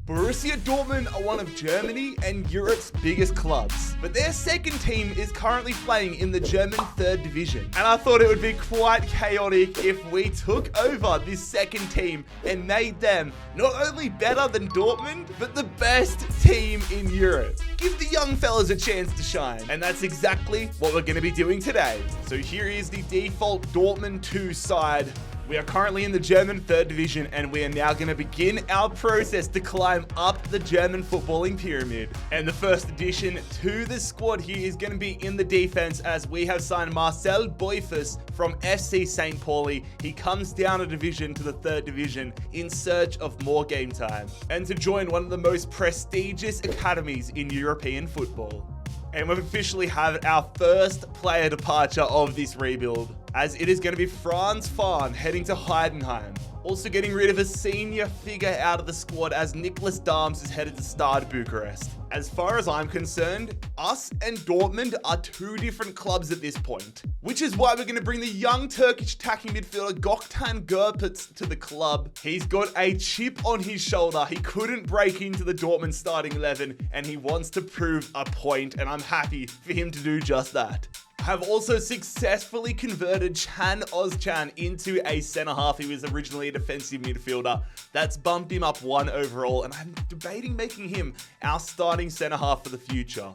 Borussia Dortmund are one of Germany and Europe's biggest clubs, but their second team is currently playing in the German third division. And I thought it would be quite chaotic if we took over this second team and made them not only better than Dortmund, but the best team in Europe. Give the young fellas a chance to shine. And that's exactly what we're going to be doing today. So here is the default Dortmund 2 side. We are currently in the German third division, and we are now going to begin our process to climb up the German footballing pyramid. And the first addition to the squad here is going to be in the defense, as we have signed Marcel Boifus from FC St. Pauli. He comes down a division to the third division in search of more game time and to join one of the most prestigious academies in European football. And we've officially had our first player departure of this rebuild, as it is going to be Franz Fahn heading to Heidenheim. Also getting rid of a senior figure out of the squad, as Nicholas Dahms is headed to Stade Bucharest. As far as I'm concerned, us and Dortmund are two different clubs at this point, which is why we're going to bring the young Turkish attacking midfielder Gökhan Gürpüt to the club. He's got a chip on his shoulder. He couldn't break into the Dortmund starting 11, and he wants to prove a point, and I'm happy for him to do just that. Have also successfully converted Can Özcan into a centre half. He was originally a defensive midfielder. That's bumped him up 1 overall, and I'm debating making him our starting centre half for the future.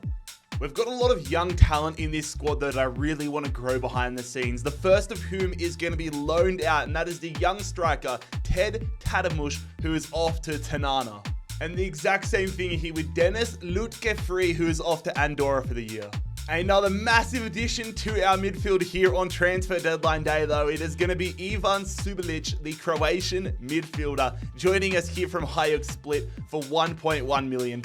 We've got a lot of young talent in this squad that I really want to grow behind the scenes. The first of whom is going to be loaned out, and that is the young striker Ted Tadamush, who is off to Tanana. And the exact same thing here with Dennis Lutke-Free, who is off to Andorra for the year. Another massive addition to our midfield here on transfer deadline day, though. It is going to be Ivan Subalic, the Croatian midfielder, joining us here from Hajduk Split for £1.1 million.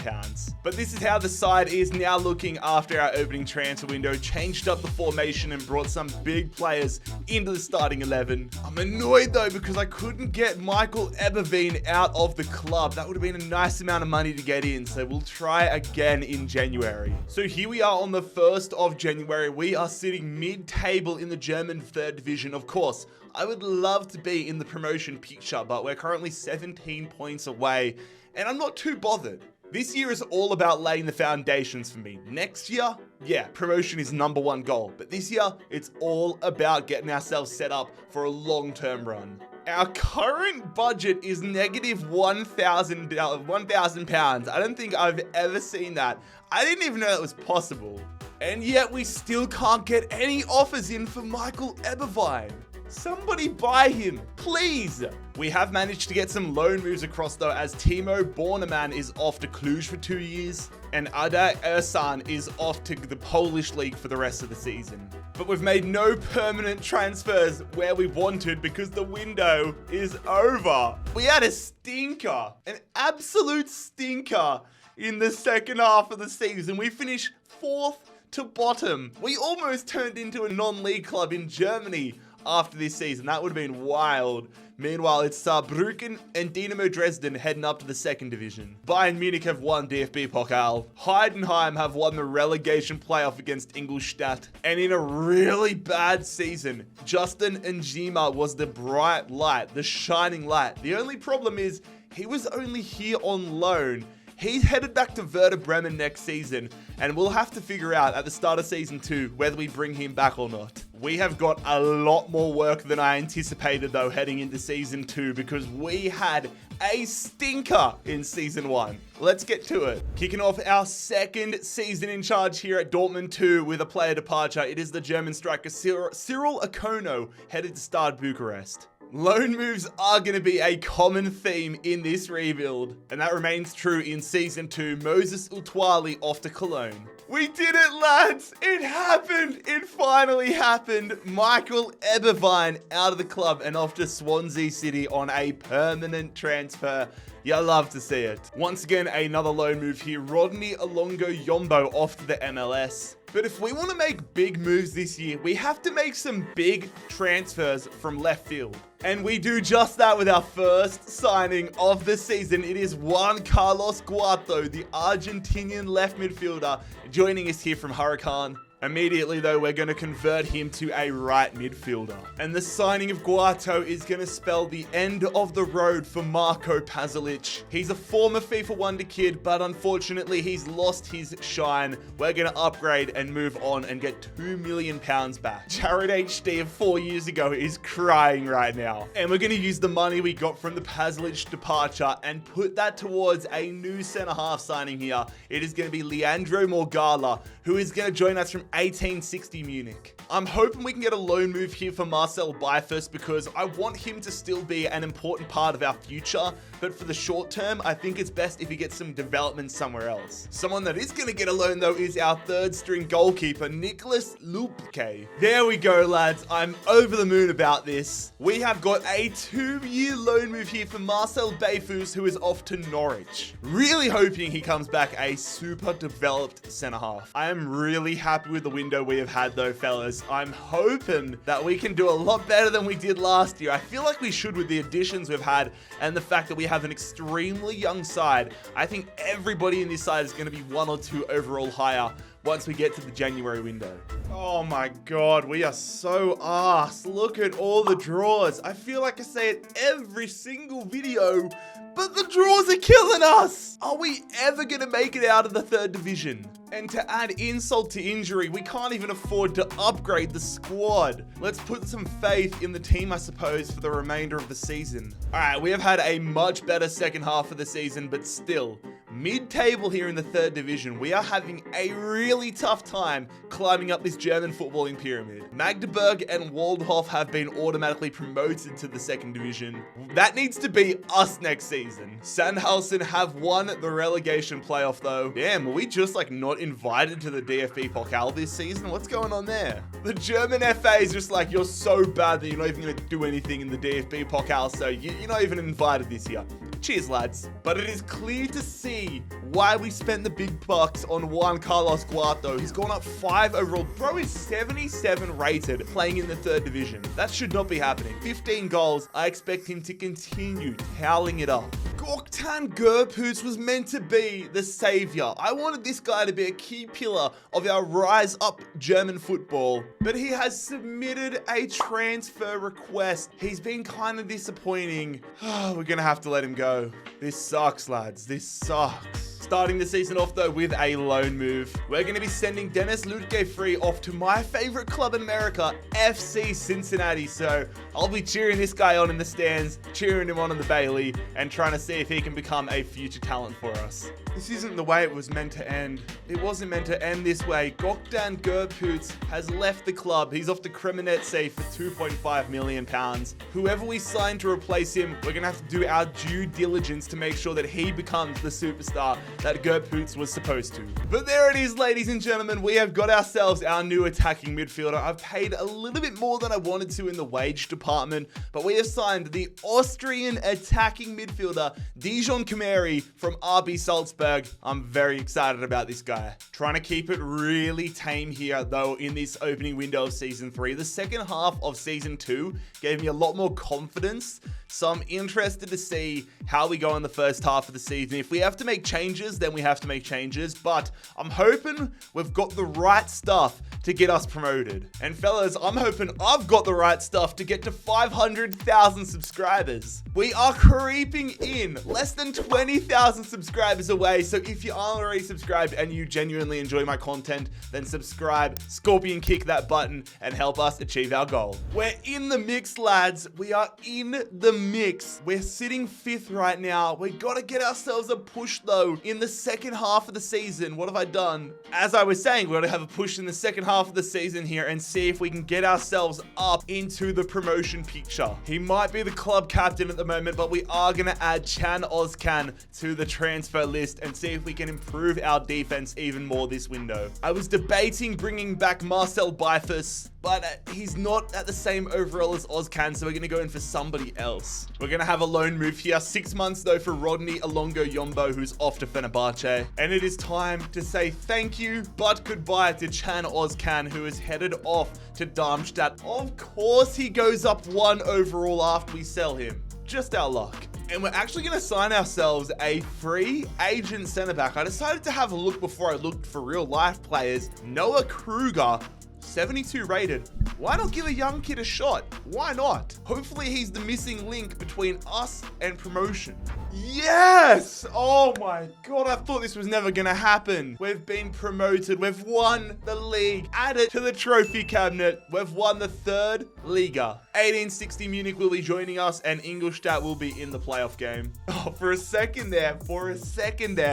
But this is how the side is now looking after our opening transfer window. Changed up the formation and brought some big players into the starting 11. I'm annoyed though because I couldn't get Michael Eberveen out of the club. That would have been a nice amount of money to get in, so we'll try again in January. So here we are on the 1st of January. We are sitting mid-table in the German third division. Of course, I would love to be in the promotion picture, but we're currently 17 points away, and I'm not too bothered. This year is all about laying the foundations for me. Next year, yeah, promotion is number one goal, but this year, it's all about getting ourselves set up for a long-term run. Our current budget is negative £1,000. I don't think I've ever seen that. I didn't even know that was possible. And yet we still can't get any offers in for Michael Eberveen. Somebody buy him, please. We have managed to get some loan moves across though, as Timo Bornemann is off to Cluj for 2 years and Ada Ersan is off to the Polish league for the rest of the season. But we've made no permanent transfers where we wanted because the window is over. We had a stinker, an absolute stinker in the second half of the season. We finished 4th to bottom. We almost turned into a non-league club in Germany after this season. That would have been wild. Meanwhile, it's Saarbrücken and Dynamo Dresden heading up to the second division. Bayern Munich have won DFB Pokal. Heidenheim have won the relegation playoff against Ingolstadt. And in a really bad season, Justin Njima was the bright light, the shining light. The only problem is he was only here on loan. He's headed back to Werder Bremen next season, and we'll have to figure out at the start of season 2 whether we bring him back or not. We have got a lot more work than I anticipated though heading into season 2, because we had a stinker in season 1. Let's get to it. Kicking off our second season in charge here at Dortmund 2 with a player departure. It is the German striker Cyril Akono headed to Stade Bucharest. Loan moves are going to be a common theme in this rebuild, and that remains true in Season 2. Moses Utwali off to Cologne. We did it, lads! It happened! It finally happened! Michael Eberveen out of the club and off to Swansea City on a permanent transfer. You love to see it. Once again, another loan move here. Rodney Alongo Yombo off to the MLS. But if we want to make big moves this year, we have to make some big transfers from left field. And we do just that with our first signing of the season. It is Juan Carlos Guato, the Argentinian left midfielder, joining us here from Huracan. Immediately though, we're going to convert him to a right midfielder. And the signing of Guato is going to spell the end of the road for Marco Pasalic. He's a former FIFA Wonder Kid, but unfortunately he's lost his shine. We're going to upgrade and move on and get £2 million back. JarradHD of 4 years ago is crying right now. And we're going to use the money we got from the Pasalic departure and put that towards a new centre-half signing here. It is going to be Leandro Morgala, who is going to join us from 1860 Munich. I'm hoping we can get a loan move here for Marcel Bifus because I want him to still be an important part of our future, but for the short term, I think it's best if he gets some development somewhere else. Someone that is going to get a loan though is our third string goalkeeper, Nicholas Lupke. There we go, lads. I'm over the moon about this. We have got a 2-year loan move here for Marcel Bifus, who is off to Norwich. Really hoping he comes back a super developed centre half. I am really happy with the window we have had though, fellas. I'm hoping that we can do a lot better than we did last year. I feel like we should with the additions we've had and the fact that we have an extremely young side. I think everybody in this side is going to be 1 or 2 overall higher once we get to the January window. Oh my God, we are so arse. Look at all the draws. I feel like I say it every single video, but the draws are killing us. Are we ever going to make it out of the 3rd division? And to add insult to injury, we can't even afford to upgrade the squad. Let's put some faith in the team, I suppose, for the remainder of the season. All right, we have had a much better second half of the season, but still, mid-table here in the 3rd division, we are having a really tough time climbing up this German footballing pyramid. Magdeburg and Waldhof have been automatically promoted to the 2nd division. That needs to be us next season. Sandhausen have won the relegation playoff though. Damn, were we just like not invited to the DFB Pokal this season? What's going on there? The German FA is just like, you're so bad that you're not even going to do anything in the DFB Pokal, so you're not even invited this year. Cheers, lads. But it is clear to see why we spent the big bucks on Juan Carlos Guato. He's gone up 5 overall. Bro is 77 rated playing in the 3rd division. That should not be happening. 15 goals. I expect him to continue toweling it up. Gökhan Gürpütz was meant to be the savior. I wanted this guy to be a key pillar of our rise up German football, but he has submitted a transfer request. He's been kind of disappointing. We're gonna have to let him go. This sucks, lads. This sucks. Starting the season off though with a loan move. We're going to be sending Dennis Lutke free off to my favorite club in America, FC Cincinnati. So I'll be cheering this guy on in the stands, cheering him on in the Bailey, and trying to see if he can become a future talent for us. This isn't the way it was meant to end. It wasn't meant to end this way. Gökhan Gürpütz has left the club. He's off to Cremonese for £2.5 million. Whoever we sign to replace him, we're going to have to do our due diligence to make sure that he becomes the superstar that Gürpütz was supposed to. But there it is, ladies and gentlemen. We have got ourselves our new attacking midfielder. I've paid a little bit more than I wanted to in the wage department, but we have signed the Austrian attacking midfielder, Dijon Kameri from RB Salzburg. I'm very excited about this guy. Trying to keep it really tame here, though, in this opening window of Season 3. The second half of Season 2 gave me a lot more confidence, so I'm interested to see how we go in the first half of the season. If we have to make changes, then we have to make changes, but I'm hoping we've got the right stuff to get us promoted. And fellas, I'm hoping I've got the right stuff to get to 500,000 subscribers. We are creeping in, less than 20,000 subscribers away, so if you aren't already subscribed and you genuinely enjoy my content, then subscribe, scorpion kick that button, and help us achieve our goal. We're in the mix, lads. We are in the mix. We're sitting 5th right now. We gotta get ourselves a push though in the second half of the season. What have I done? As I was saying, we gotta have a push in the second half of the season here and see if we can get ourselves up into the promotion picture. He might be the club captain at the moment, but we are gonna add Can Ozcan to the transfer list and see if we can improve our defense even more this window. I was debating bringing back Marcel Bifus, but he's not at the same overall as Ozcan, so we're going to go in for somebody else. We're going to have a loan move here. 6 months, though, for Rodney Alongo Yombo, who's off to Fenerbahce. And it is time to say thank you, but goodbye to Can Ozcan, who is headed off to Darmstadt. Of course, he goes up 1 overall after we sell him. Just our luck. And we're actually going to sign ourselves a free agent center back. I decided to have a look before I looked for real life players. Noah Kruger, 72 rated. Why not give a young kid a shot? Why not? Hopefully he's the missing link between us and promotion. Yes! Oh my God, I thought this was never gonna happen. We've been promoted. We've won the league. Added to the trophy cabinet. We've won the third Liga. 1860 Munich will be joining us and Ingolstadt will be in the playoff game. Oh, for a second there,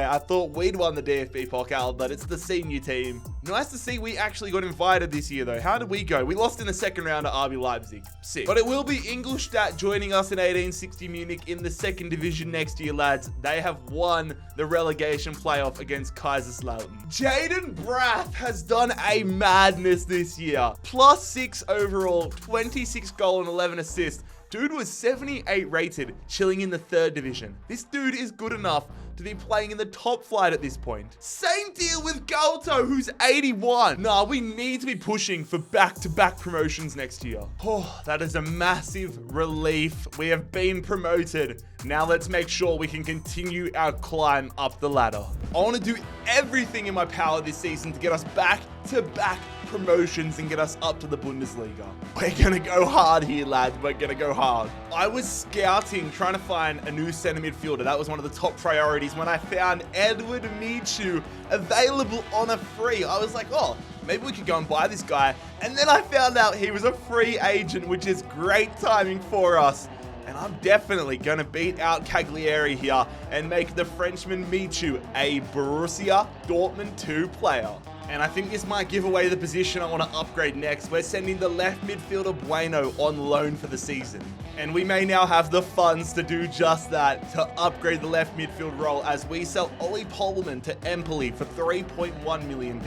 I thought we'd won the DFB Pokal, but it's the senior team. Nice to see we actually got invited this year though. How did we go? We lost in the second round to RB Leipzig. Sick. But it will be Ingolstadt joining us in 1860 Munich in the second division next year, lads. They have won the relegation playoff against Kaiserslautern. Jaden Brath has done a madness this year. +6 overall, 26 goal and 11 assists. Dude was 78 rated, chilling in the third division. This dude is good enough to be playing in the top flight at this point. Same deal with Galto, who's 81. Nah, we need to be pushing for back-to-back promotions next year. Oh, that is a massive relief. We have been promoted. Now let's make sure we can continue our climb up the ladder. I want to do everything in my power this season to get us back-to-back promotions and get us up to the Bundesliga. We're gonna go hard here, lads. We're gonna go hard. I was scouting, trying to find a new center midfielder. That was one of the top priorities when I found Edward Michu available on a free. I was like, oh, maybe we could go and buy this guy. And then I found out he was a free agent, which is great timing for us. And I'm definitely going to beat out Cagliari here and make the Frenchman Michu a Borussia Dortmund 2 player. And I think this might give away the position I want to upgrade next. We're sending the left midfielder Bueno on loan for the season. And we may now have the funds to do just that, to upgrade the left midfield role as we sell Ollie Polman to Empoli for £3.1 million.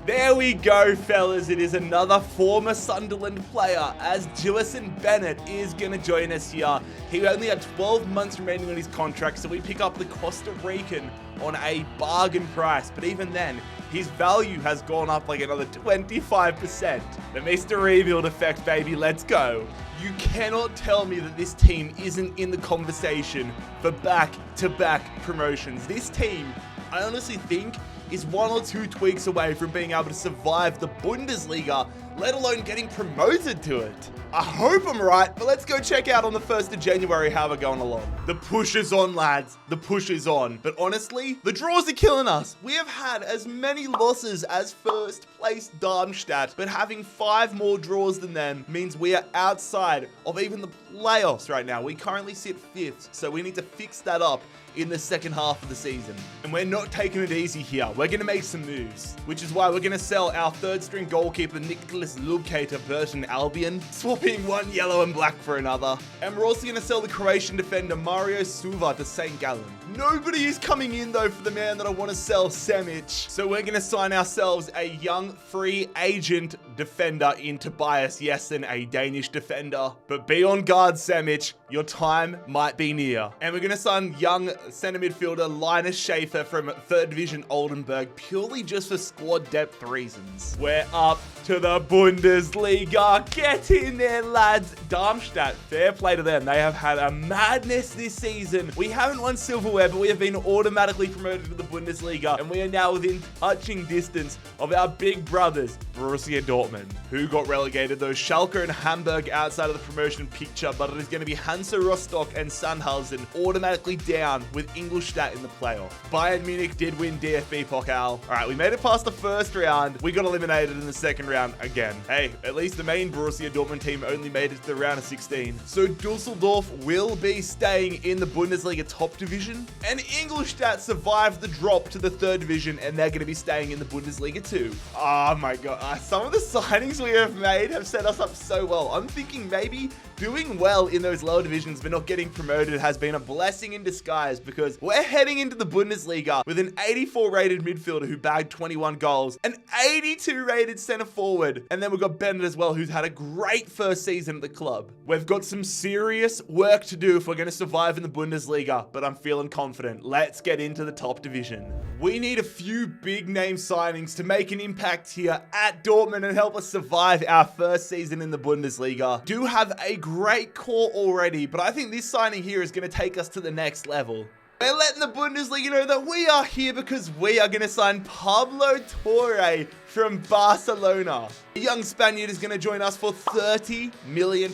There we go, fellas. It is another former Sunderland player, as Jillison Bennett is going to join us here. He only had 12 months remaining on his contract, so we pick up the Costa Rican on a bargain price. But even then, his value has gone up like another 25%. The Mr. Rebuild effect, baby. Let's go. You cannot tell me that this team isn't in the conversation for back-to-back promotions. This team, I honestly think, is 1 or 2 tweaks away from being able to survive the Bundesliga, let alone getting promoted to it. I hope I'm right, but let's go check out on the 1st of January how we're going along. The push is on, lads. The push is on. But honestly, the draws are killing us. We have had as many losses as first place Darmstadt, but having 5 more draws than them means we are outside of even the playoffs right now. We currently sit 5th, so we need to fix that up in the second half of the season. And we're not taking it easy here. We're going to make some moves, which is why we're going to sell our 3rd string goalkeeper Nicholas Lubke to Burton Albion, swapping one yellow and black for another. And we're also going to sell the Croatian defender Mario Suva to St. Gallen. Nobody is coming in though for the man that I want to sell, Semic. So we're going to sign ourselves a young free agent defender in Tobias Jessen, a Danish defender. But be on guard, Semic. Your time might be near. And we're going to sign young center midfielder Linus Schaefer from 3rd Division Oldenburg, purely just for squad depth reasons. We're up to the Bundesliga. Get in there, lads. Darmstadt, fair play to them. They have had a madness this season. We haven't won silverware, but we have been automatically promoted to the Bundesliga, and we are now within touching distance of our big brothers, Borussia Dortmund, who got relegated, though Schalke and Hamburg outside of the promotion picture, but it is going to be Hansa Rostock and Sandhausen automatically down with Ingolstadt in the playoff. Bayern Munich did win DFB Pokal. All right, we made it past the first round. We got eliminated in the second round again. Hey, at least the main Borussia Dortmund team only made it to the round of 16. So Dusseldorf will be staying in the Bundesliga top division, and Ingolstadt survived the drop to the 3rd division, and they're going to be staying in the Bundesliga too. Oh my God. Some of the signings we have made have set us up so well. I'm thinking maybe doing well in those lower divisions but not getting promoted has been a blessing in disguise, because we're heading into the Bundesliga with an 84 rated midfielder who bagged 21 goals, an 82 rated center forward, and then we've got Bennett as well, who's had a great first season at the club. We've got some serious work to do if we're going to survive in the Bundesliga, but I'm feeling confident. Let's get into the top division. We need a few big name signings to make an impact here at Dortmund and help us survive our first season in the Bundesliga. Do have a great core already, but I think this signing here is going to take us to the next level. We're letting the Bundesliga know that we are here because we are going to sign Pablo Torre from Barcelona. The young Spaniard is going to join us for £30 million,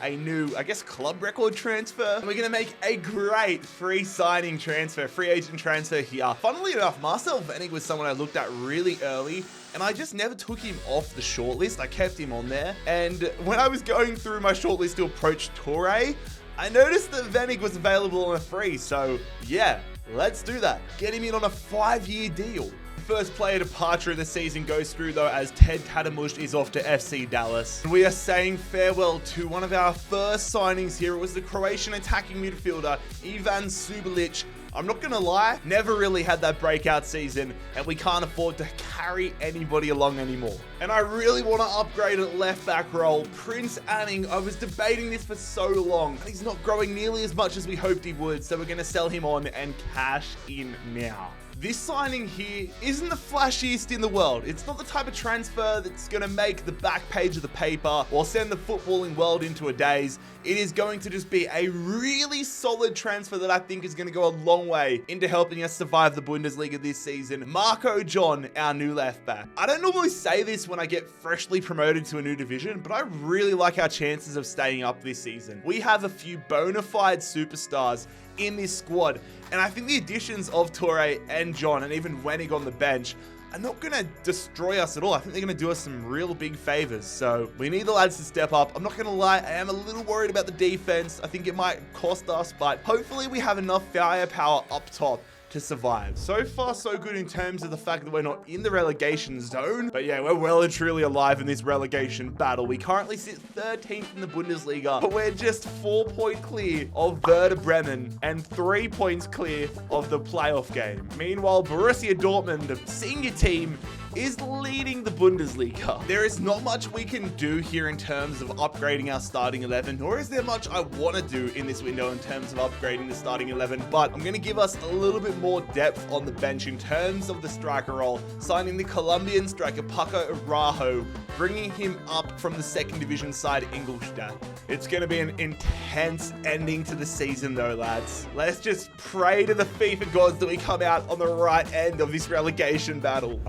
a new, I guess, club record transfer. And we're going to make a great free agent transfer here. Funnily enough, Marcel Venig was someone I looked at really early, and I just never took him off the shortlist. I kept him on there. And when I was going through my shortlist to approach Torre, I noticed that Venig was available on a free, so yeah, let's do that. Get him in on a 5-year deal. First player departure of the season goes through though, as Ted Tadamush is off to FC Dallas. And we are saying farewell to one of our first signings here. It was the Croatian attacking midfielder, Ivan Subalic. I'm not gonna lie, never really had that breakout season, and we can't afford to carry anybody along anymore. And I really want to upgrade at left back role. Prince Anning, I was debating this for so long. He's not growing nearly as much as we hoped he would, so we're gonna sell him on and cash in now. This signing here isn't the flashiest in the world. It's not the type of transfer that's going to make the back page of the paper or send the footballing world into a daze. It is going to just be a really solid transfer that I think is going to go a long way into helping us survive the Bundesliga this season. Marco John, our new left back. I don't normally say this when I get freshly promoted to a new division, but I really like our chances of staying up this season. We have a few bona fide superstars in this squad, and I think the additions of Torre and John and even Wenig on the bench are not going to destroy us at all. I think they're going to do us some real big favors, so we need the lads to step up. I'm not going to lie, I am a little worried about the defense. I think it might cost us, but hopefully we have enough firepower up top to survive. So far, so good in terms of the fact that we're not in the relegation zone. But yeah, we're well and truly alive in this relegation battle. We currently sit 13th in the Bundesliga, but we're just 4 points clear of Werder Bremen and 3 points clear of the playoff game. Meanwhile, Borussia Dortmund, the senior team, is leading the Bundesliga. There is not much we can do here in terms of upgrading our starting 11, nor is there much I want to do in this window in terms of upgrading the starting 11, but I'm going to give us a little bit more depth on the bench in terms of the striker role, signing the Colombian striker Paco Araujo, bringing him up from the second division side Ingolstadt. It's going to be an intense ending to the season though, lads. Let's just pray to the FIFA gods that we come out on the right end of this relegation battle.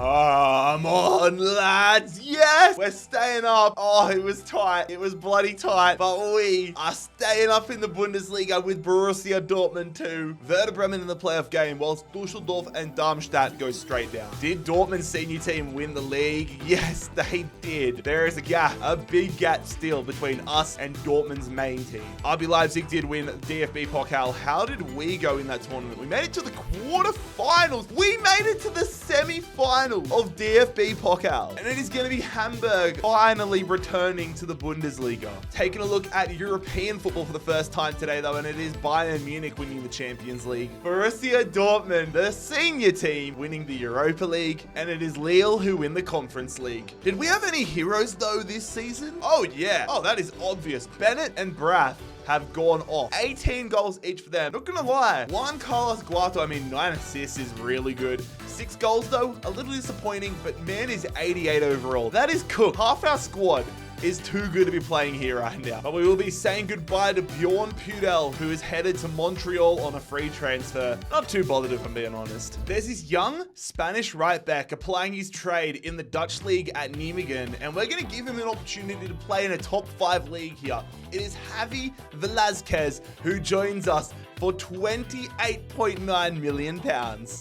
Come on, lads. Yes, we're staying up. Oh, it was tight. It was bloody tight, but we are staying up in the Bundesliga with Borussia Dortmund 2. Werder Bremen in the playoff game, whilst Düsseldorf and Darmstadt go straight down. Did Dortmund's senior team win the league? Yes, they did. There is a gap, a big gap still between us and Dortmund's main team. RB Leipzig did win DFB Pokal. How did we go in that tournament? We made it to the quarterfinals. We made it to the semi-final of DFB Pokal. And it is going to be Hamburg finally returning to the Bundesliga. Taking a look at European football for the first time today though, and it is Bayern Munich winning the Champions League. Borussia Dortmund, the senior team, winning the Europa League, and it is Lille who win the Conference League. Did we have any heroes though this season? Oh yeah. Oh, that is obvious. Bennett and Brath have gone off. 18 goals each for them. Not gonna lie, Juan Carlos Guato, 9 assists is really good. 6 goals though, a little disappointing, but man is 88 overall. That is cooked. Half our squad is too good to be playing here right now. But we will be saying goodbye to Bjorn Pudel, who is headed to Montreal on a free transfer. Not too bothered if I'm being honest. There's this young Spanish right back applying his trade in the Dutch league at Nijmegen, and we're going to give him an opportunity to play in a top 5 league here. It is Javi Velázquez who joins us for £28.9 million.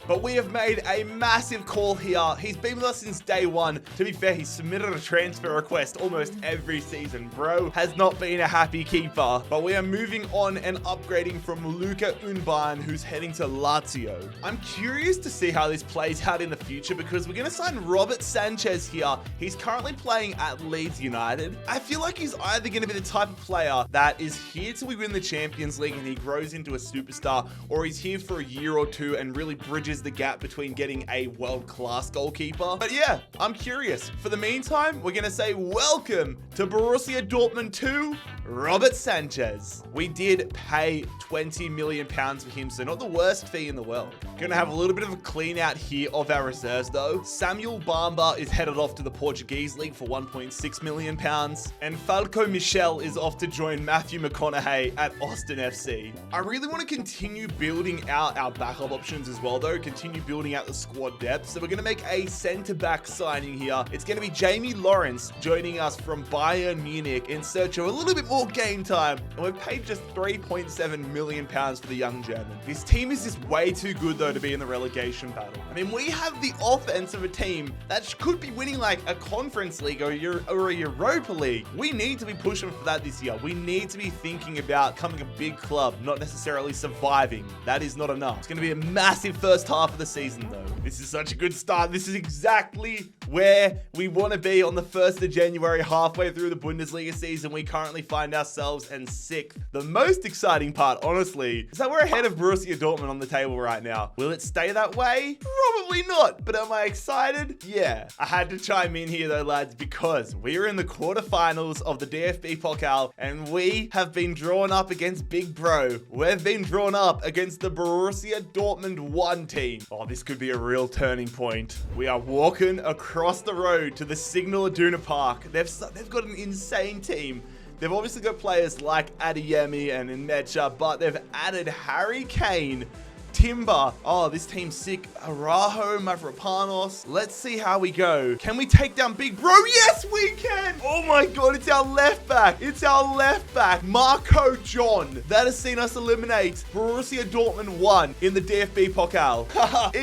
But we have made a massive call here. He's been with us since day one. To be fair, he's submitted a transfer request almost every season. Bro has not been a happy keeper. But we are moving on and upgrading from Luca Unban, who's heading to Lazio. I'm curious to see how this plays out in the future because we're going to sign Robert Sanchez here. He's currently playing at Leeds United. I feel like he's either going to be the type of player that is here till we win the Champions League and he grows into a superstar, or he's here for a year or two and really bridges the gap between getting a world-class goalkeeper. But yeah, I'm curious. For the meantime, we're going to say welcome to Borussia Dortmund 2, Robert Sanchez. We did pay £20 million for him, so not the worst fee in the world. Going to have a little bit of a clean out here of our reserves though. Samuel Bamba is headed off to the Portuguese league for £1.6 million, and Falco Michel is off to join Matthew McConaughey at Austin FC. I really want to continue building out our backup options as well though, continue building out the squad depth. So we're going to make a centre-back signing here. It's going to be Jamie Lawrence joining us from Bayern Munich in search of a little bit more game time, and we've paid just £3.7 million for the young German. This team is just way too good though to be in the relegation battle. I mean, we have the offense of a team that could be winning like a Conference League or a Europa League. We need to be pushing for that this year. We need to be thinking about becoming a big club, not necessarily surviving. That is not enough. It's going to be a massive first half of the season though. This is such a good start. This is exactly where we want to be on the 1st of January, halfway through the Bundesliga season. We currently find ourselves in 6th. The most exciting part, honestly, is that we're ahead of Borussia Dortmund on the table right now. Will it stay that way? Probably not, but am I excited? Yeah. I had to chime in here though, lads, because we are in the quarterfinals of the DFB Pokal, and we have been drawn up against Big Bro. We've been drawn up against the Borussia Dortmund 1 team. Oh, this could be a real turning point. We are walking across the road to the Signal Iduna Park. They've got an insane team. They've obviously got players like Adeyemi and Nmecha, but they've added Harry Kane, Timber. Oh, this team's sick. Araujo, Mavropanos. Let's see how we go. Can we take down Big Bro? Yes, we can. Oh my God, it's our left back. It's our left back, Marco John. That has seen us eliminate Borussia Dortmund 1 in the DFB Pokal.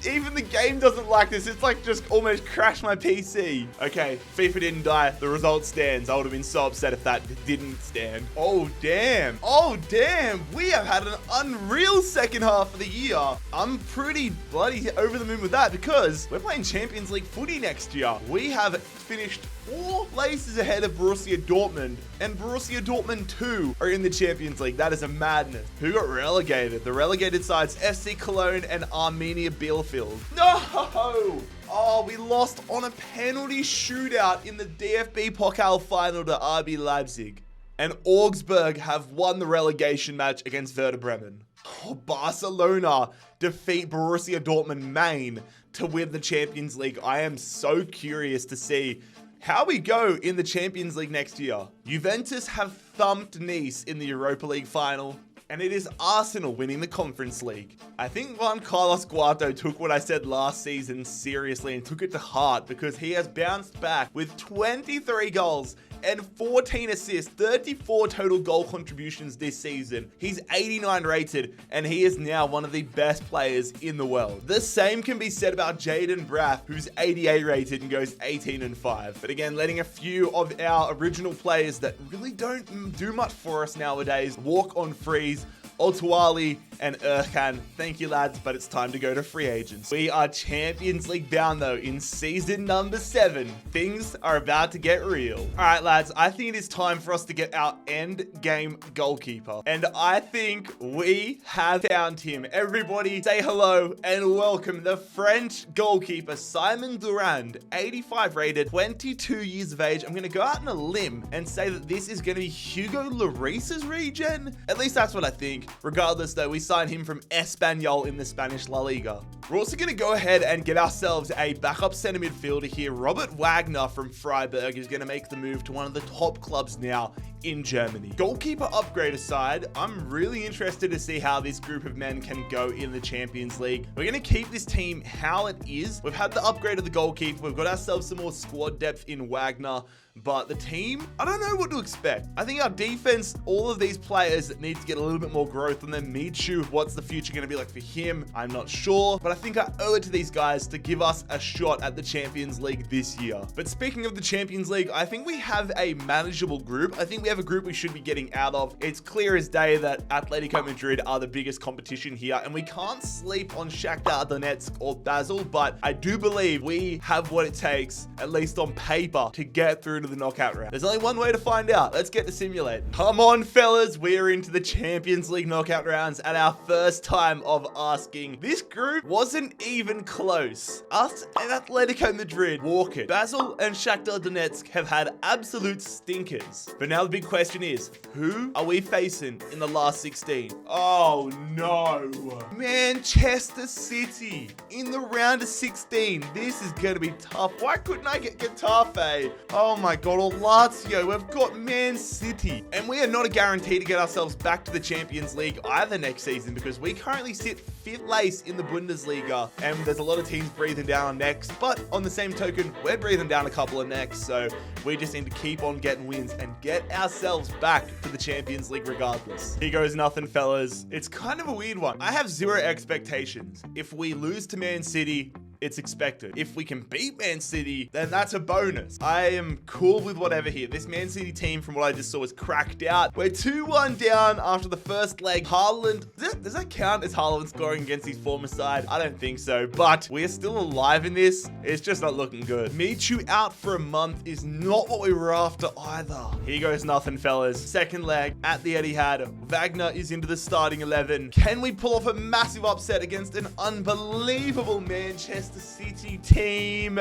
Even the game doesn't like this. It's like just almost crashed my PC. Okay, FIFA didn't die. The result stands. I would have been so upset if that didn't stand. Oh, damn. Oh, damn. We have had an unreal second half of the year. I'm pretty bloody over the moon with that because we're playing Champions League footy next year. We have finished 4 places ahead of Borussia Dortmund, and Borussia Dortmund 2 are in the Champions League. That is a madness. Who got relegated? The relegated sides FC Cologne and Arminia Bielefeld. No! Oh, we lost on a penalty shootout in the DFB Pokal final to RB Leipzig. And Augsburg have won the relegation match against Werder Bremen. Oh, Barcelona defeat Borussia Dortmund Main to win the Champions League. I am so curious to see how we go in the Champions League next year. Juventus have thumped Nice in the Europa League final, and it is Arsenal winning the Conference League. I think Juan Carlos Guato took what I said last season seriously and took it to heart, because he has bounced back with 23 goals and 14 assists, 34 total goal contributions this season. He's 89 rated, and he is now one of the best players in the world. The same can be said about Jaden Braff, who's 88 rated and goes 18-5. But again, letting a few of our original players that really don't do much for us nowadays walk on frees. Otuali and Erkan, thank you lads, but it's time to go to free agents. We are Champions League bound though in season number 7. Things are about to get real. All right lads, I think it is time for us to get our end game goalkeeper. And I think we have found him. Everybody say hello and welcome the French goalkeeper, Simon Durand, 85 rated, 22 years of age. I'm going to go out on a limb and say that this is going to be Hugo Lloris's regen. At least that's what I think. Regardless though, we signed him from Espanyol in the Spanish La Liga. We're also going to go ahead and get ourselves a backup center midfielder here. Robert Wagner from Freiburg is going to make the move to one of the top clubs now in Germany. Goalkeeper upgrade aside, I'm really interested to see how this group of men can go in the Champions League. We're going to keep this team how it is. We've had the upgrade of the goalkeeper. We've got ourselves some more squad depth in Wagner. But the team, I don't know what to expect. I think our defense, all of these players need to get a little bit more growth. And then Michu, what's the future going to be like for him? I'm not sure. But I think I owe it to these guys to give us a shot at the Champions League this year. But speaking of the Champions League, I think we have a manageable group. I think we have a group we should be getting out of. It's clear as day that Atletico Madrid are the biggest competition here. And we can't sleep on Shakhtar Donetsk or Basel. But I do believe we have what it takes, at least on paper, to get through through to the knockout round? There's only one way to find out. Let's get to simulate. Come on, fellas. We're into the Champions League knockout rounds at our first time of asking. This group wasn't even close. Us and Atletico Madrid, Walker, Basel, and Shakhtar Donetsk have had absolute stinkers. But now the big question is, who are we facing in the last 16? Oh no. Manchester City in the round of 16. This is going to be tough. Why couldn't I get Getafe? Oh my god, or Lazio. We've got Man City. And we are not a guarantee to get ourselves back to the Champions League either next season, because we currently sit 5th place in the Bundesliga, and there's a lot of teams breathing down our necks. But on the same token, we're breathing down a couple of necks, so we just need to keep on getting wins and get ourselves back to the Champions League regardless. Here goes nothing, fellas. It's kind of a weird one. I have zero expectations. If we lose to Man City, it's expected. If we can beat Man City, then that's a bonus. I am cool with whatever here. This Man City team, from what I just saw, is cracked out. We're 2-1 down after the first leg. Haaland, does that count as Haaland scoring against his former side? I don't think so, but we are still alive in this. It's just not looking good. Michu out for a month is not what we were after either. Here goes nothing, fellas. Second leg at the Etihad. Wagner is into the starting 11. Can we pull off a massive upset against an unbelievable Manchester City team?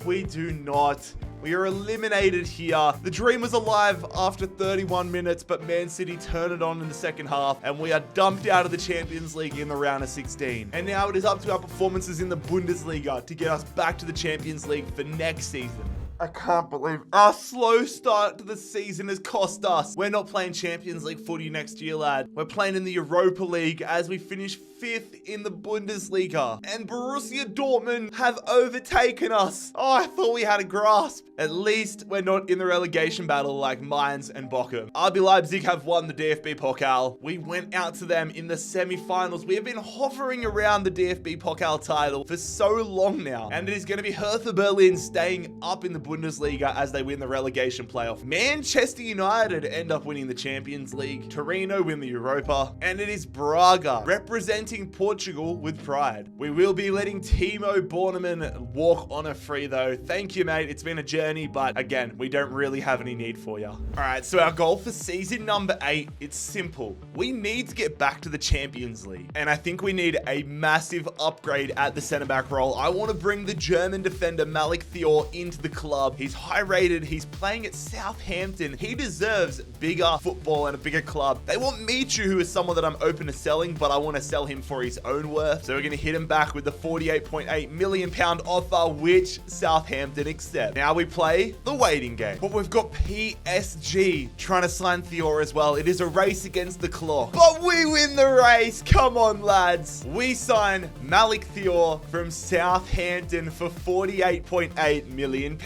We do not. We are eliminated here. The dream was alive after 31 minutes, but Man City turned it on in the second half, and we are dumped out of the Champions League in the round of 16. And now it is up to our performances in the Bundesliga to get us back to the Champions League for next season. I can't believe our slow start to the season has cost us. We're not playing Champions League footy next year, lad. We're playing in the Europa League as we finish 5th in the Bundesliga. And Borussia Dortmund have overtaken us. Oh, I thought we had a grasp. At least we're not in the relegation battle like Mainz and Bochum. RB Leipzig have won the DFB Pokal. We went out to them in the semi-finals. We have been hovering around the DFB Pokal title for so long now. And it is going to be Hertha Berlin staying up in the Bundesliga as they win the relegation playoff. Manchester United end up winning the Champions League. Torino win the Europa. And it is Braga representing Portugal with pride. We will be letting Timo Bornemann walk on a free though. Thank you, mate. It's been a journey, but again, we don't really have any need for you. All right, so our goal for season number 8, it's simple. We need to get back to the Champions League. And I think we need a massive upgrade at the center back role. I want to bring the German defender Malik Thior into the club. He's high rated. He's playing at Southampton. He deserves bigger football and a bigger club. They want Michu, who is someone that I'm open to selling, but I want to sell him for his own worth. So we're going to hit him back with the £48.8 million offer, which Southampton accept. Now we play the waiting game. But we've got PSG trying to sign Thior as well. It is a race against the clock. But we win the race. Come on, lads. We sign Malik Thior from Southampton for £48.8 million.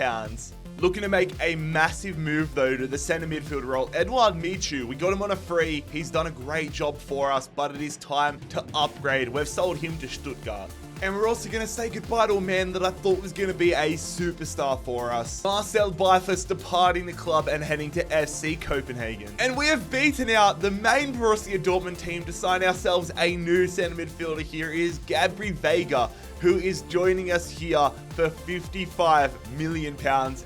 Looking to make a massive move though to the center midfield role. Eduard Michu, we got him on a free. He's done a great job for us, but it is time to upgrade. We've sold him to Stuttgart. And we're also going to say goodbye to a man that I thought was going to be a superstar for us. Marcel Bifus departing the club and heading to FC Copenhagen. And we have beaten out the main Borussia Dortmund team to sign ourselves a new center midfielder. Here is Gabri Vega, who is joining us here for £55 million,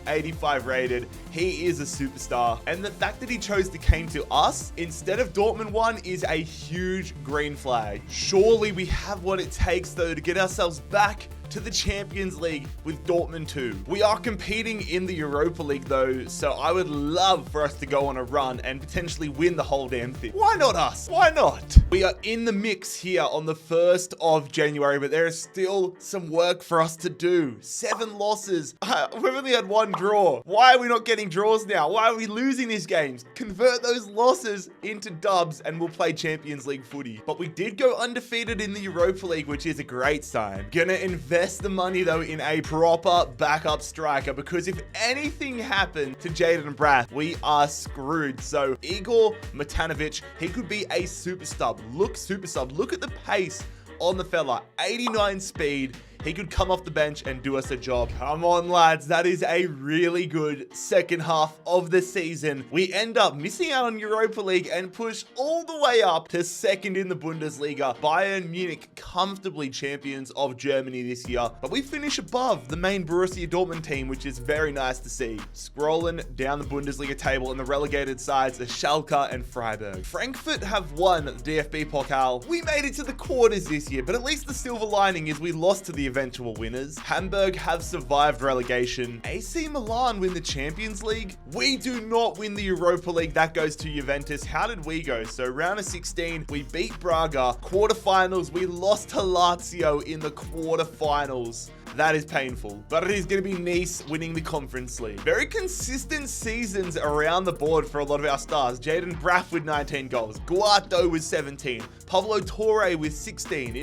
85 rated. He is a superstar. And the fact that he chose to come to us instead of Dortmund 1 is a huge green flag. Surely we have what it takes though to get ourselves back to the Champions League with Dortmund 2. We are competing in the Europa League though, so I would love for us to go on a run and potentially win the whole damn thing. Why not us? Why not? We are in the mix here on the 1st of January, but there is still some work for us to do. 7 losses. We've only had 1 draw. Why are we not getting draws now? Why are we losing these games? Convert those losses into dubs and we'll play Champions League footy. But we did go undefeated in the Europa League, which is a great sign. Gonna invest the money though in a proper backup striker, because if anything happened to Jaden Brath, we are screwed. So Igor Matanovic, he could be a super sub. Look at the pace on the fella. 89 speed. he could come off the bench and do us a job. Come on, lads. That is a really good second half of the season. We end up missing out on Europa League and push all the way up to second in the Bundesliga. Bayern Munich comfortably champions of Germany this year, but we finish above the main Borussia Dortmund team, which is very nice to see. Scrolling down the Bundesliga table, and the relegated sides are Schalke and Freiburg. Frankfurt have won the DFB Pokal. We made it to the quarters this year, but at least the silver lining is we lost to the eventual winners. Hamburg have survived relegation. AC Milan win the Champions League. We do not win the Europa League. That goes to Juventus. How did we go? So round of 16, we beat Braga. Quarterfinals, we lost to Lazio in the quarterfinals. That is painful, but it is going to be Nice winning the Conference League. Very consistent seasons around the board for a lot of our stars. Jaden Braff with 19 goals. Guato with 17. Pablo Torre with 16.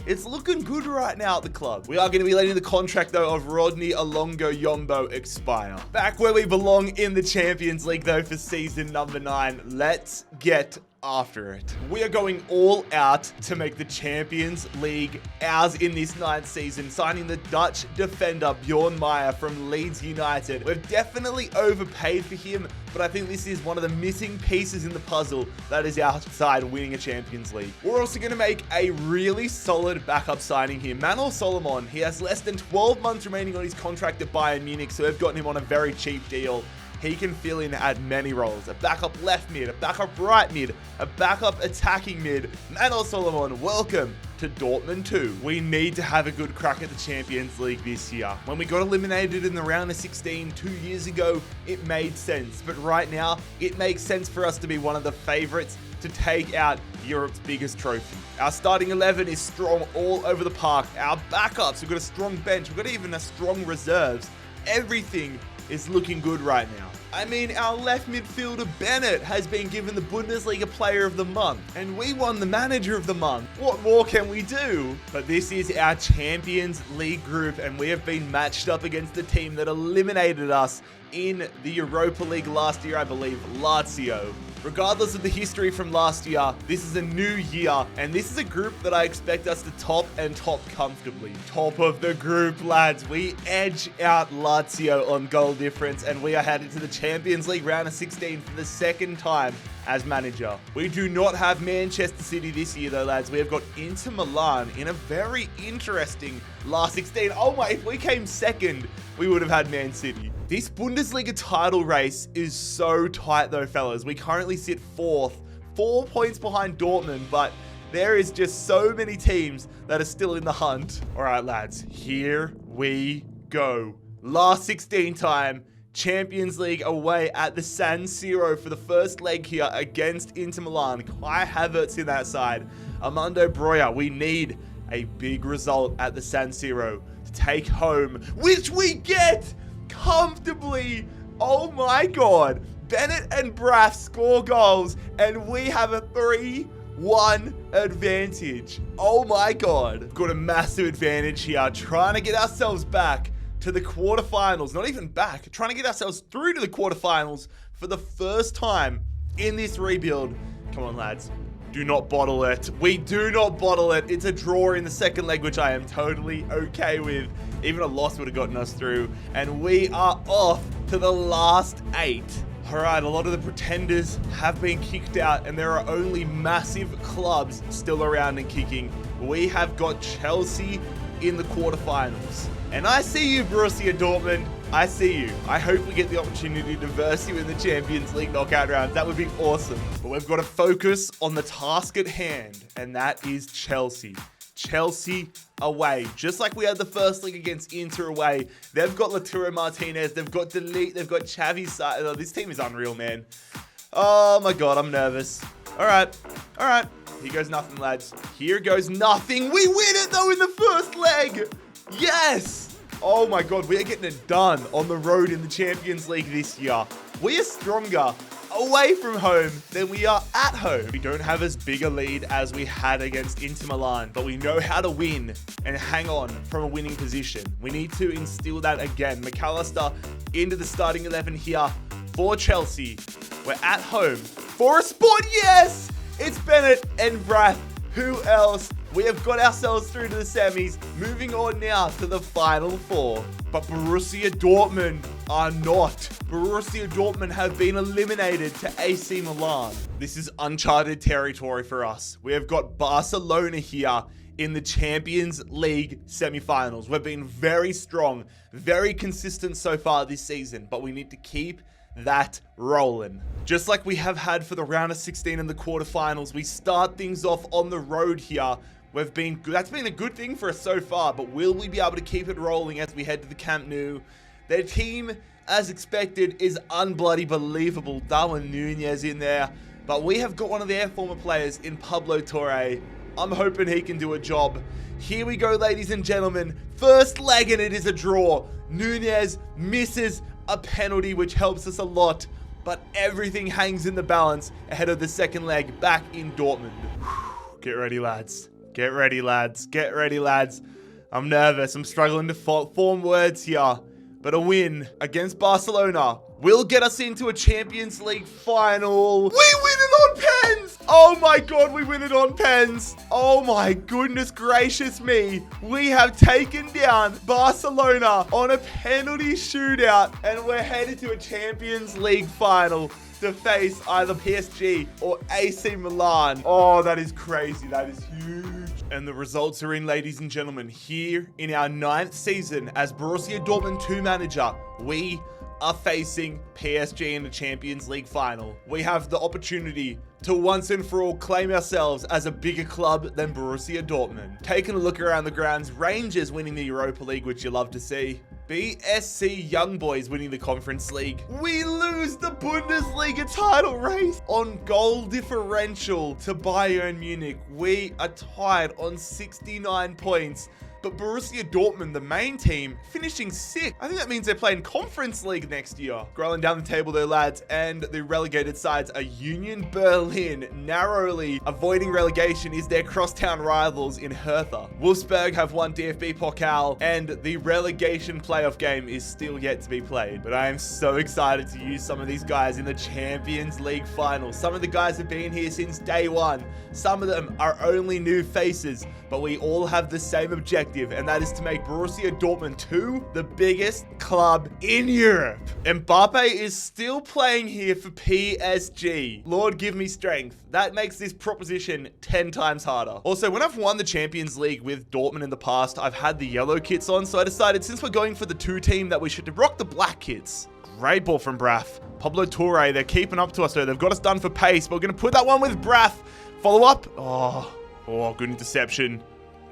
It's looking good right now at the club. We are going to be letting the contract, though, of Rodney Alongo Yombo expire. Back where we belong in the Champions League, though, for season number 9. Let's get after it. We are going all out to make the Champions League ours in this 9th season, signing the Dutch defender Bjorn Meyer from Leeds United. We've definitely overpaid for him, but I think this is one of the missing pieces in the puzzle that is our side winning a Champions League. We're also going to make a really solid backup signing here. Manor Solomon, he has less than 12 months remaining on his contract at Bayern Munich, so we've gotten him on a very cheap deal. He can fill in at many roles. A backup left mid, a backup right mid, a backup attacking mid. Manor Solomon, welcome to Dortmund 2. We need to have a good crack at the Champions League this year. When we got eliminated in the round of 16 2 years ago, it made sense. But right now, it makes sense for us to be one of the favorites to take out Europe's biggest trophy. Our starting 11 is strong all over the park. Our backups, we've got a strong bench. We've got even a strong reserves. Everything is looking good right now. I mean, our left midfielder Bennett has been given the Bundesliga Player of the Month, and we won the Manager of the Month. What more can we do? But this is our Champions League group, and we have been matched up against the team that eliminated us in the Europa League last year, I believe, Lazio. Regardless of the history from last year, this is a new year, and this is a group that I expect us to top comfortably. Top of the group, lads. We edge out Lazio on goal difference, and we are headed to the Champions League round of 16 for the second time as manager. We do not have Manchester City this year, though, lads. We have got Inter Milan in a very interesting last 16. Oh my, if we came second, we would have had Man City. This Bundesliga title race is so tight, though, fellas. We currently sit 4th, 4 points behind Dortmund, but there is just so many teams that are still in the hunt. All right, lads, here we go. Last 16 time. Champions League away at the San Siro for the first leg here against Inter Milan. Kai Havertz in that side. Armando Broja, we need a big result at the San Siro to take home, which we get comfortably. Oh my God. Bennett and Braff score goals, and we have a 3-1 advantage. Oh my God. Got a massive advantage here, trying to get ourselves back to the quarterfinals. Not even back, trying to get ourselves through to the quarterfinals for the first time in this rebuild. Come on, lads. Do not bottle it. We do not bottle it. It's a draw in the second leg, which I am totally okay with. Even a loss would have gotten us through. And we are off to the last 8. All right, a lot of the pretenders have been kicked out, and there are only massive clubs still around and kicking. We have got Chelsea in the quarterfinals. And I see you, Borussia Dortmund. I see you. I hope we get the opportunity to verse you in the Champions League knockout rounds. That would be awesome. But we've got to focus on the task at hand, and that is Chelsea. Chelsea away. Just like we had the first leg against Inter away. They've got Lautaro Martinez. They've got Delete. They've got Xavi. Oh, this team is unreal, man. Oh my God, I'm nervous. All right. Here goes nothing, lads. Here goes nothing. We win it, though, in the first leg. Yes! Oh my God, we are getting it done on the road in the Champions League this year. We are stronger away from home than we are at home. We don't have as big a lead as we had against Inter Milan, but we know how to win and hang on from a winning position. We need to instill that again. McAllister into the starting 11 here for Chelsea. We're at home for a spot. Yes! It's Bennett and Braff. Who else We have got ourselves through to the semis. Moving on now to the final four. But Borussia Dortmund are not. Borussia Dortmund have been eliminated to AC Milan. This is uncharted territory for us. We have got Barcelona here in the Champions League semi-finals. We've been very strong, very consistent so far this season, but we need to keep that rolling. Just like we have had for the round of 16 and the quarterfinals, we start things off on the road here. We've been good. That's been a good thing for us so far, but will we be able to keep it rolling as we head to the Camp Nou? Their team, as expected, is unbloody believable. Darwin Nunez in there, but we have got one of their former players in Pablo Torre. I'm hoping he can do a job. Here we go, ladies and gentlemen. First leg, and it is a draw. Nunez misses a penalty, which helps us a lot, but everything hangs in the balance ahead of the second leg back in Dortmund. Get ready, lads. Get ready, lads. Get ready, lads. I'm nervous. I'm struggling to form words here, but a win against Barcelona will get us into a Champions League final. We win it on pens! Oh my god, we win it on pens. Oh my goodness gracious me. We have taken down Barcelona on a penalty shootout, and we're headed to a Champions League final to face either PSG or AC Milan. Oh, that is crazy. That is huge. And the results are in, ladies and gentlemen. Here in our 9th season as Borussia Dortmund 2 manager, we are facing PSG in the Champions League final. We have the opportunity to once and for all claim ourselves as a bigger club than Borussia Dortmund. Taking a look around the grounds, Rangers winning the Europa League, which you love to see. BSC Young Boys winning the Conference League. We lose the Bundesliga title race on goal differential to Bayern Munich. We are tied on 69 points. But Borussia Dortmund, the main team, finishing 6th. I think that means they're playing Conference League next year. Scrolling down the table though, lads, and the relegated sides are Union Berlin. Narrowly avoiding relegation is their crosstown rivals in Hertha. Wolfsburg have won DFB Pokal, and the relegation playoff game is still yet to be played. But I am so excited to use some of these guys in the Champions League final. Some of the guys have been here since day one. Some of them are only new faces, but we all have the same objective, and that is to make Borussia Dortmund 2 the biggest club in Europe. Mbappe is still playing here for PSG. Lord, give me strength. That makes this proposition 10 times harder. Also, when I've won the Champions League with Dortmund in the past, I've had the yellow kits on, so I decided since we're going for the 2 team that we should rock the black kits. Great ball from Braff. Pablo Torre, they're keeping up to us though. They've got us done for pace, but we're going to put that one with Braff. Follow up. Oh, good interception.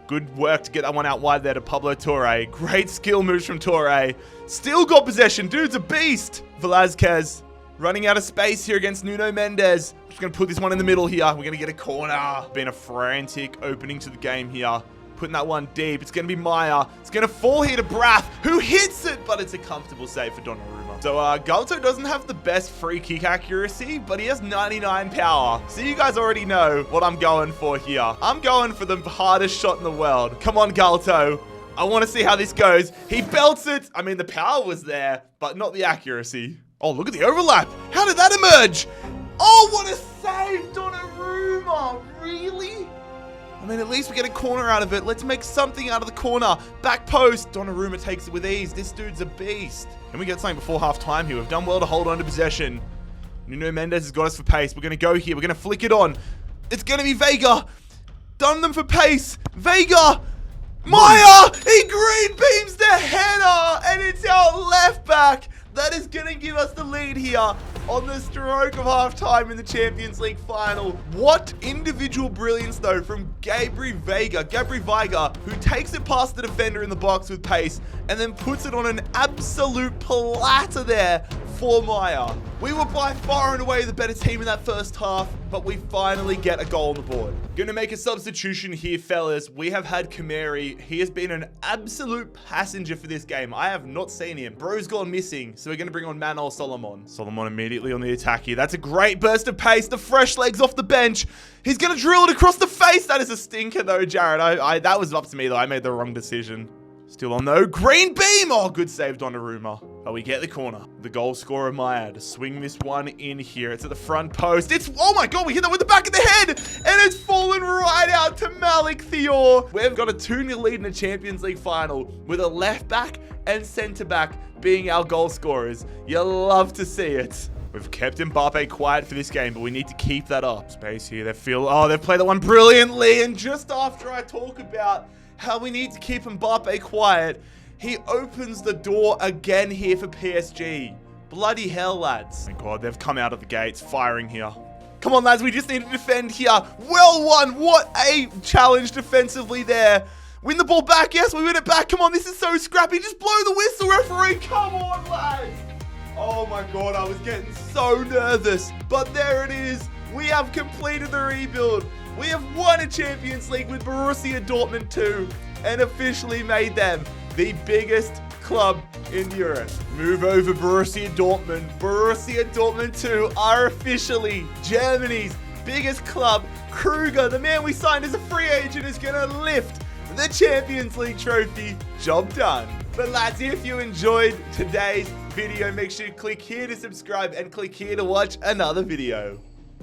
Good work to get that one out wide there to Pablo Torre. Great skill moves from Torre. Still got possession. Dude's a beast. Velázquez running out of space here against Nuno Mendes. Just going to put this one in the middle here. We're going to get a corner. Been a frantic opening to the game here. Putting that one deep. It's going to be Maya. It's going to fall here to Braff, who hits it, but it's a comfortable save for Donnarumma. So Galto doesn't have the best free kick accuracy, but he has 99 power. So you guys already know what I'm going for here. I'm going for the hardest shot in the world. Come on, Galto. I want to see how this goes. He belts it. I mean, the power was there, but not the accuracy. Oh, look at the overlap. How did that emerge? Oh, what a save, Donnarumma. Really? I mean, at least we get a corner out of it. Let's make something out of the corner. Back post. Donnarumma takes it with ease. This dude's a beast. Can we get something before half time here? We've done well to hold on to possession. Nuno Mendes has got us for pace. We're going to go here. We're going to flick it on. It's going to be Vega. Done them for pace. Vega. Maya. He green beams the header. And it's our left back. That is going to give us the lead here on the stroke of half-time in the Champions League final. What individual brilliance, though, from Gabri Veiga, who takes it past the defender in the box with pace and then puts it on an absolute platter there for Maya. We were by far and away the better team in that first half, but we finally get a goal on the board. Gonna make a substitution here, fellas. We have had Kamari. He has been an absolute passenger for this game. I have not seen him. Bro's gone missing, so we're gonna bring on Manol Solomon. Solomon immediately on the attack here. That's a great burst of pace. The fresh legs off the bench. He's gonna drill it across the face. That is a stinker though, Jared. That was up to me though. I made the wrong decision. Still on though. Green beam. Oh, good save, Donnarumma. But we get the corner. The goal scorer, Maya, to swing this one in here. It's at the front post. It's, oh my God, we hit that with the back of the head. And it's fallen right out to Malik Thior. We've got a 2-0 lead in the Champions League final with a left back and centre back being our goal scorers. You love to see it. We've kept Mbappe quiet for this game, but we need to keep that up. Space here. They've played that one brilliantly. And just after I talk about how we need to keep Mbappe quiet, he opens the door again here for PSG. Bloody hell, lads. Oh my God, they've come out of the gates firing here. Come on, lads. We just need to defend here. Well won. What a challenge defensively there. Win the ball back. Yes, we win it back. Come on, this is so scrappy. Just blow the whistle, referee. Come on, lads. Oh my God, I was getting so nervous. But there it is. We have completed the rebuild. We have won a Champions League with Borussia Dortmund 2 and officially made them the biggest club in Europe. Move over, Borussia Dortmund. Borussia Dortmund 2 are officially Germany's biggest club. Kruger, the man we signed as a free agent, is going to lift the Champions League trophy. Job done. But lads, if you enjoyed today's video, make sure you click here to subscribe and click here to watch another video.